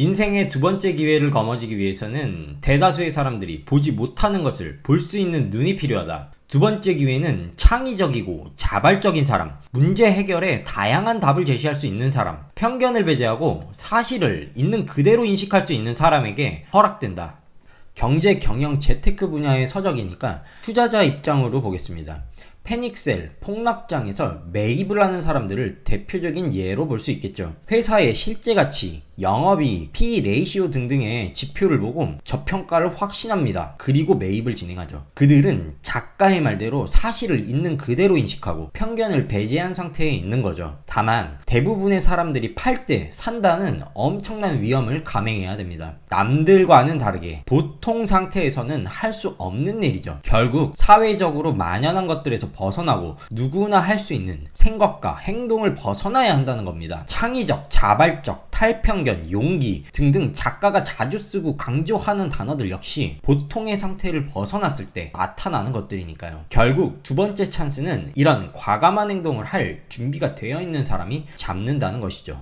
인생의 두 번째 기회를 거머쥐기 위해서는 대다수의 사람들이 보지 못하는 것을 볼 수 있는 눈이 필요하다. 두 번째 기회는 창의적이고 자발적인 사람, 문제 해결에 다양한 답을 제시할 수 있는 사람, 편견을 배제하고 사실을 있는 그대로 인식할 수 있는 사람에게 허락된다. 경제, 경영, 재테크 분야의 서적이니까 투자자 입장으로 보겠습니다. 패닉셀, 폭락장에서 매입을 하는 사람들을 대표적인 예로 볼 수 있겠죠. 회사의 실제 가치, 영업이익, PE 레이시오 등등의 지표를 보고 저평가를 확신합니다. 그리고 매입을 진행하죠. 그들은 작가의 말대로 사실을 있는 그대로 인식하고 편견을 배제한 상태에 있는 거죠. 다만 대부분의 사람들이 팔 때 산다는 엄청난 위험을 감행해야 됩니다. 남들과는 다르게 보통 상태에서는 할 수 없는 일이죠. 결국 사회적으로 만연한 것들에서 벗어나고 누구나 할 수 있는 생각과 행동을 벗어나야 한다는 겁니다. 창의적, 자발적, 탈편견, 용기 등등 작가가 자주 쓰고 강조하는 단어들 역시 보통의 상태를 벗어났을 때 나타나는 것들이니까요. 결국 두 번째 찬스는 이런 과감한 행동을 할 준비가 되어 있는 사람이 잡는다는 것이죠.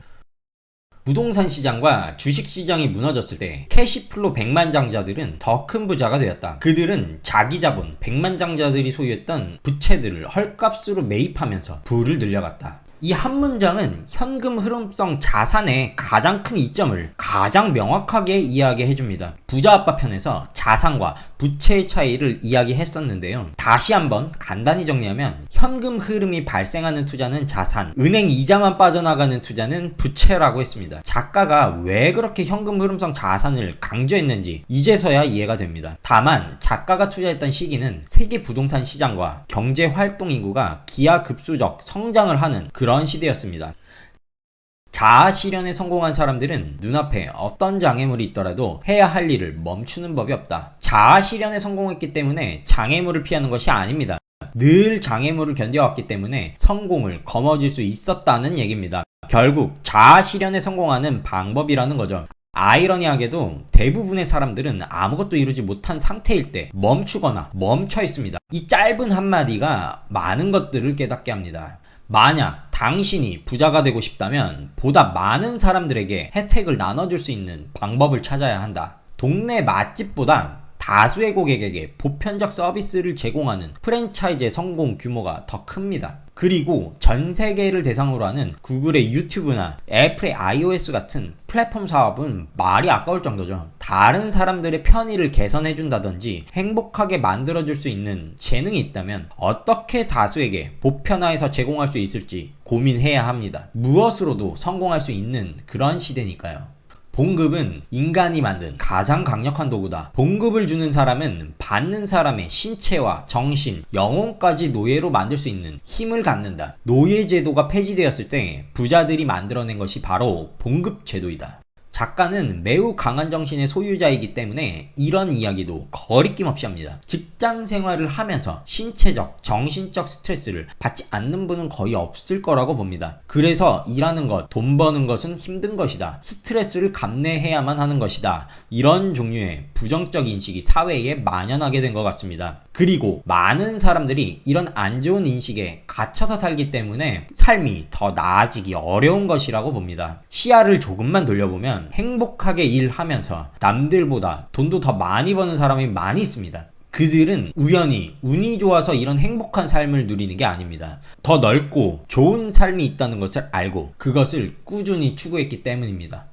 부동산 시장과 주식 시장이 무너졌을 때 캐시플로 백만장자들은 더 큰 부자가 되었다. 그들은 자기 자본, 백만장자들이 소유했던 부채들을 헐값으로 매입하면서 부를 늘려갔다. 이 한 문장은 현금 흐름성 자산의 가장 큰 이점을 가장 명확하게 이야기해줍니다. 부자 아빠 편에서 자산과 부채의 차이를 이야기했었는데요. 다시 한번 간단히 정리하면 현금 흐름이 발생하는 투자는 자산, 은행 이자만 빠져나가는 투자는 부채라고 했습니다. 작가가 왜 그렇게 현금 흐름성 자산을 강조했는지 이제서야 이해가 됩니다. 다만 작가가 투자했던 시기는 세계 부동산 시장과 경제 활동 인구가 기하급수적 성장을 하는 그런 시대였습니다. 자아 실현에 성공한 사람들은 눈앞에 어떤 장애물이 있더라도 해야 할 일을 멈추는 법이 없다. 자아 실현에 성공했기 때문에 장애물을 피하는 것이 아닙니다. 늘 장애물을 견뎌왔기 때문에 성공을 거머쥘 수 있었다는 얘기입니다. 결국 자아 실현에 성공하는 방법이라는 거죠. 아이러니하게도 대부분의 사람들은 아무것도 이루지 못한 상태일 때 멈추거나 멈춰 있습니다. 이 짧은 한마디가 많은 것들을 깨닫게 합니다. 만약 당신이 부자가 되고 싶다면 보다 많은 사람들에게 혜택을 나눠줄 수 있는 방법을 찾아야 한다. 동네 맛집보다 다수의 고객에게 보편적 서비스를 제공하는 프랜차이즈의 성공 규모가 더 큽니다. 그리고 전 세계를 대상으로 하는 구글의 유튜브나 애플의 iOS 같은 플랫폼 사업은 말이 아까울 정도죠. 다른 사람들의 편의를 개선해준다든지 행복하게 만들어줄 수 있는 재능이 있다면 어떻게 다수에게 보편화해서 제공할 수 있을지 고민해야 합니다. 무엇으로도 성공할 수 있는 그런 시대니까요. 봉급은 인간이 만든 가장 강력한 도구다. 봉급을 주는 사람은 받는 사람의 신체와 정신, 영혼까지 노예로 만들 수 있는 힘을 갖는다. 노예제도가 폐지되었을 때 부자들이 만들어낸 것이 바로 봉급제도이다. 작가는 매우 강한 정신의 소유자이기 때문에 이런 이야기도 거리낌 없이 합니다. 직장 생활을 하면서 신체적, 정신적 스트레스를 받지 않는 분은 거의 없을 거라고 봅니다. 그래서 일하는 것, 돈 버는 것은 힘든 것이다. 스트레스를 감내해야만 하는 것이다. 이런 종류의 부정적 인식이 사회에 만연하게 된 것 같습니다. 그리고 많은 사람들이 이런 안 좋은 인식에 갇혀서 살기 때문에 삶이 더 나아지기 어려운 것이라고 봅니다. 시야를 조금만 돌려보면 행복하게 일하면서 남들보다 돈도 더 많이 버는 사람이 많이 있습니다. 그들은 우연히 운이 좋아서 이런 행복한 삶을 누리는 게 아닙니다. 더 넓고 좋은 삶이 있다는 것을 알고 그것을 꾸준히 추구했기 때문입니다.